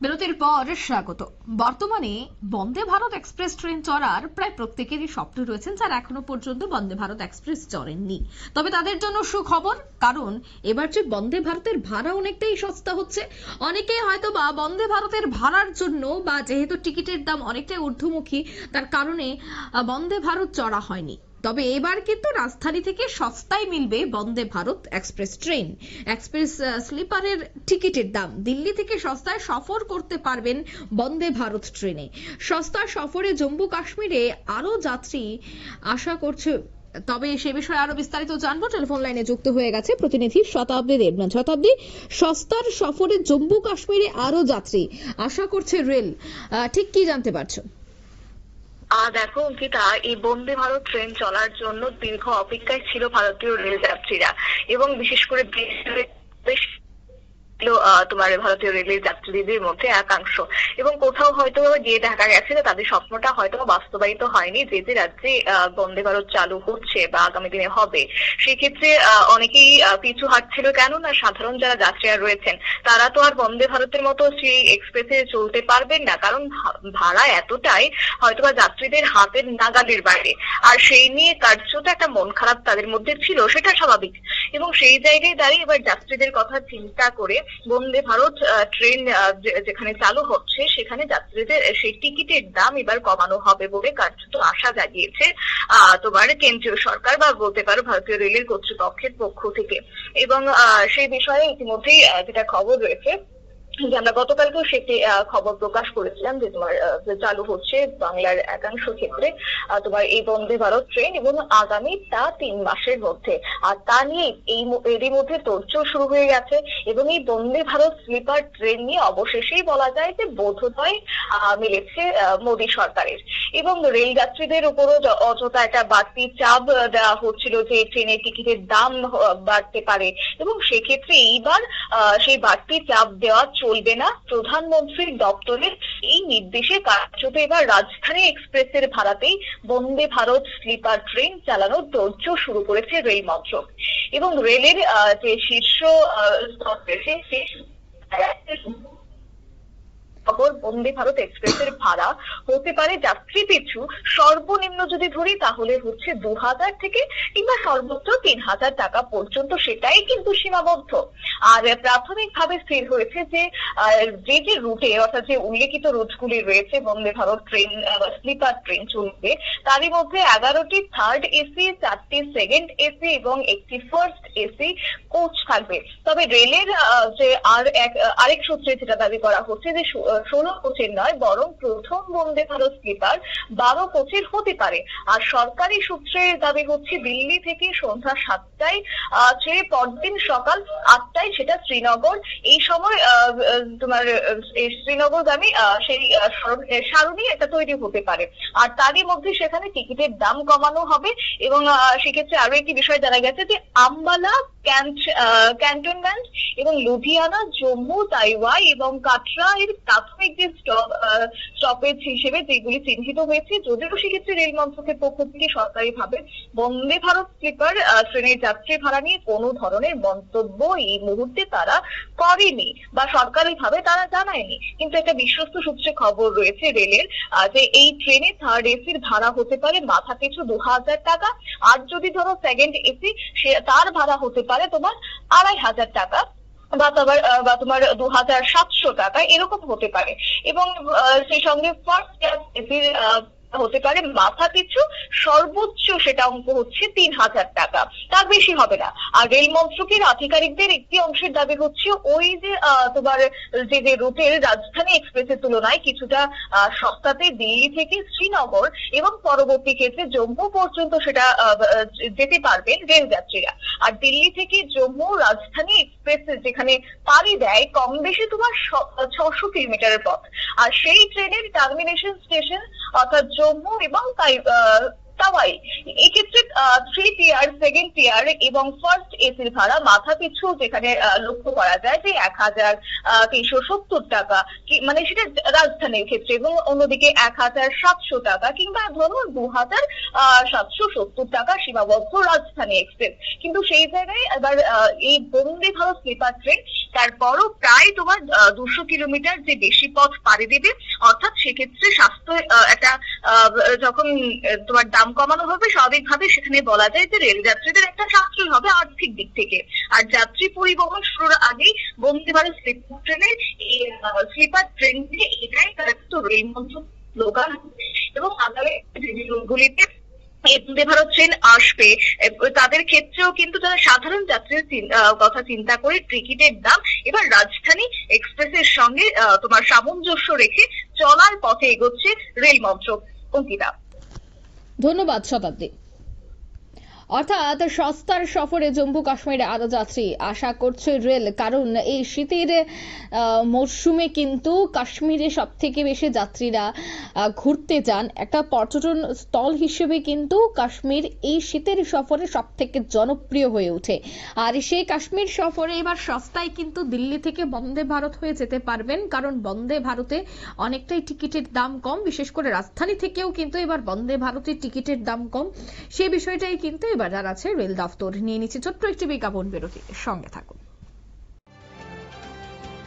বিরতির পর স্বাগত। বর্তমানে বন্দে ভারত এক্সপ্রেস ট্রেন চড়ার প্রায় প্রত্যেকেরই স্বপ্ন রয়েছেন যারা এখনো পর্যন্ত বন্দে ভারত এক্সপ্রেস চড়েননি। তবে তাদের জন্য সুখবর, কারণ এবার যে বন্দে ভারতের ভাড়া অনেকটাই সস্তা হচ্ছে। অনেকেই হয়তো বা বন্দে ভারতের ভাড়ার জন্য বা যেহেতু টিকিটের দাম অনেকটাই ঊর্ধ্বমুখী, তার কারণে বন্দে ভারত চড়া হয়নি। তবে এবার কিন্তু রাজধানী থেকে সস্তায় মিলবে Vande Bharat express train. Express স্লিপারের টিকিটের দাম দিল্লি থেকে সস্তায় সফর করতে পারবেন বন্দে ভারত ট্রেনে। সস্তা সফরে জম্মু কাশ্মীরে আরো যাত্রী আশা করছে। তবে সে বিষয়ে আরো বিস্তারিত জানবো, টেলিফোন লাইনে যুক্ত হয়ে গেছে প্রতিনিধি শতাব্দী দেবনাথ। শতাব্দী, সস্তার সফরে জম্মু কাশ্মীরে আরো যাত্রী আশা করছে রেল, ঠিক কি জানতে পারছো? দেখো অঙ্কিতা, এই বন্দে ভারত ট্রেন চলার জন্য দীর্ঘ অপেক্ষায় ছিল ভারতীয় রেল যাত্রীরা, এবং বিশেষ করে বেশ তোমার ভারতীয় রেলের যাত্রীদের মধ্যে একাংশ, এবং কোথাও হয়তো গিয়ে দেখা গেছে যে তাদের স্বপ্নটা হয়তো বাস্তবায়িত হয়নি। যে যে রাজ্যে বন্দে ভারত চালু হচ্ছে বা আগামী দিনে হবে, সেক্ষেত্রে অনেকেই পিছু হাঁটছিল। কেননা সাধারণ যারা যাত্রীরা রয়েছেন তারা তো আর বন্দে ভারতের মতো সেই এক্সপ্রেসে চলতে পারবেন না, কারণ ভাড়া এতটাই হয়তোবা যাত্রীদের হাতের নাগালের বাইরে। আর সেই নিয়ে কার্যত একটা মন খারাপ তাদের মধ্যে ছিল, সেটা স্বাভাবিক। এবং সেই জায়গায় দাঁড়িয়ে এবার যাত্রীদের কথা চিন্তা করে বন্দে ভারত ট্রেন যেখানে চালু হচ্ছে সেখানে যাত্রীদের সেই টিকিটের দাম এবার কমানো হবে বলে কার্যত আশা জাগিয়েছে তোমার কেন্দ্রীয় সরকার বা বলতে পারো ভারতীয় রেলের কর্তৃপক্ষের পক্ষ থেকে। এবং সেই বিষয়ে ইতিমধ্যেই যেটা খবর রয়েছে যে আমরা গতকালকেও সেটি খবর প্রকাশ করেছিলাম যে তোমার চালু হচ্ছে বাংলার একাংশ ক্ষেত্রে তোমার এই বন্দে ভারত ট্রেন, এবং আগামী 3 মাসের মধ্যে। আর তা নিয়ে এরই মধ্যে তোড়জোড় শুরু হয়ে গেছে। এবং এই বন্দে ভারত স্লিপার ট্রেন নিয়ে অবশেষেই বলা যায় যে বোধোদয় মিলেছে মোদী সরকারের। এবং রেল যাত্রীদের উপরও অযথা একটা বাড়তি চাপ দেওয়া হচ্ছিল যে ট্রেনের টিকিটের দাম বাড়তে পারে, এবং সেক্ষেত্রে এইবার সেই বাড়তি চাপ দেওয়া চলবে না। প্রধানমন্ত্রীর দপ্তরের এই নির্দেশে কার্যত এবার রাজধানী এক্সপ্রেসের ভাড়াতেই বন্দে ভারত স্লিপার ট্রেন চালানোর তোড়জোড় শুরু করেছে রেল মন্ত্রক। এবং রেলের যে শীর্ষ স্তর রয়েছে সেই খবর, বন্দে ভারত এক্সপ্রেসের ভাড়া হতে পারে যাত্রী পিছু সর্বনিম্ন যদি ধরি তাহলে হচ্ছে 2000 থেকে কিংবা সর্বোচ্চ 3000 টাকা পর্যন্ত, সেটাই কিন্তু সীমাবদ্ধ। আর প্রাথমিকভাবে স্থির হয়েছে যে যে রুটে অর্থাৎ যে উল্লেখিত রুটগুলি রয়েছে Vande Bharat train sleeper train চলবে, তারই মধ্যে 11টি থার্ড এসি, 4টি সেকেন্ড এসি এবং একটি ফার্স্ট এসি কোচ থাকবে। তবে রেলের যে আরেক সূত্রে যেটা দাবি করা হচ্ছে যে 16 কোচের নয়, বরং প্রথম বন্দে ভারত স্লিপার 12 কোচের হতে পারে। আর সরকারি সূত্রের দাবি হচ্ছে দিল্লি থেকে সন্ধ্যা 7টায় ছেড়ে পরদিন সকাল 8টায় সেটা শ্রীনগর, এই সময় তোমার শ্রীনগরগামী সেই সারণী এটা তৈরি হতে পারে। আর তারই মধ্যে সেখানে টিকিটের দাম কমানো হবে। এবং সেক্ষেত্রে আরো একটি বিষয় জানা গেছে যে আম্বালা, ক্যান্টনমেন্ট এবং লুধিয়ানা, জম্মু, তাইওয়াই এবং কাটরা এর প্রাথমিক যে স্টপেজ হিসেবে যেগুলি চিহ্নিত হয়েছে, যদিও সেক্ষেত্রে রেল মন্ত্রকের পক্ষ থেকে সরকারিভাবে বন্দে ভারত স্লিপার ট্রেনের যাত্রী ভাড়া নিয়ে কোনো ধরনের মন্তব্য এই মুহূর্তে তারা করেনি বা সরকারিভাবে তারা জানায়নি। কিন্তু একটা বিশ্বস্ত সূত্রে খবর রয়েছে রেলের যে এই ট্রেনে থার্ড এসির ভাড়া হতে পারে মাথা পিছু 2000 টাকা। আর যদি ধরো সেকেন্ড এসি, তার ভাড়া হতে পারে তোমার 2500 টাকা বা তোমার 2700 টাকা, এরকম হতে পারে। এবং সেই সঙ্গে ফার্স্ট ক্লাস এসির হতে পারে মাথা পিছু সর্বোচ্চ সেটা অঙ্ক হচ্ছে 3000 টাকা, তার বেশি হবে না। আর রেল মন্ত্রকের আধিকারিকদের একটি অংশের দাবি হচ্ছে ওই যে তোমার যে রুটের রাজধানী এক্সপ্রেসের তুলনায় কিছুটা সস্তাতে দিল্লি থেকে শ্রীনগর এবং পরবর্তী ক্ষেত্রে জম্মু পর্যন্ত সেটা যেতে পারবেন রেল যাত্রীরা। আর দিল্লি থেকে জম্মু রাজধানী এক্সপ্রেস যেখানে পাড়ি দেয় কম বেশি তোমার 600 কিলোমিটারের পথ। আর সেই ট্রেনের টার্মিনেশন স্টেশন অর্থাৎ জম্মু এবং তাওয়াই, এক্ষেত্রে 3 টিয়ার, সেকেন্ড টিয়ার এবং ফার্স্ট এসির ভাড়া মাথা পিছু যেখানে লক্ষ্য করা যায় যে 1370 টাকা মানে সেটা রাজধানীর ক্ষেত্রে, এবং অন্যদিকে 1,700 টাকা কিংবা ধরুন 2,770 টাকা সীমাবদ্ধ রাজধানী এক্সপ্রেস। কিন্তু সেই জায়গায় এবার এই বন্দে ভারত স্লিপার ট্রেন তারপরও প্রায় তোমার 200 কিলোমিটার যে বেশি পথ পাড়ি দেবে, অর্থাৎ সেক্ষেত্রে স্বাস্থ্য একটা যখন তোমার দাম কমানো হবে, স্বাভাবিকভাবে সেখানে বলা যায় যে রেল যাত্রীদের একটা সাশ্রয় হবে আর্থিক দিক থেকে। আর যাত্রী পরিবহন শুরুর আগেই বন্দে ভারত স্লিপার ট্রেনের স্লিপার ট্রেন দিয়ে এটাই তো রেল মন্ত্রক স্লোগান, এবং আগামী দিনগুলিতে এই বন্দে ভারত ট্রেন আসবে তাদের ক্ষেত্রেও কিন্তু যারা সাধারণ যাত্রীর কথা চিন্তা করে টিকিটের দাম এবার রাজধানী এক্সপ্রেসের সঙ্গে তোমার সামঞ্জস্য রেখে চলার পথে এগোচ্ছে রেল মন্ত্রক। অঙ্কিতা। ধন্যবাদ শতাব্দী। অর্থাৎ সস্তার সফরে জম্মু কাশ্মীরে আরো যাত্রী আশা করছে রেল, কারণ এই শীতের মরশুমে কিন্তু কাশ্মীরে সব থেকে বেশি যাত্রীরা ঘুরতে যান। একটা পর্যটন স্থল হিসেবে কিন্তু কাশ্মীর এই শীতের সফরে সব থেকে জনপ্রিয় হয়ে ওঠে। আর সেই কাশ্মীর সফরে এবার সস্তায় কিন্তু দিল্লি থেকে বন্দে ভারত হয়ে যেতে পারবেন, কারণ বন্দে ভারতে অনেকটাই টিকিটের দাম কম, বিশেষ করে রাজধানী থেকেও কিন্তু এবার বন্দে ভারতের টিকিটের দাম কম। সেই বিষয়টাই কিন্তু এবার জানাচ্ছে রেল দফতর। নিয়ে নিচ্ছে ছোট্ট একটি বিজ্ঞাপন বিরতি, সঙ্গে থাকুন।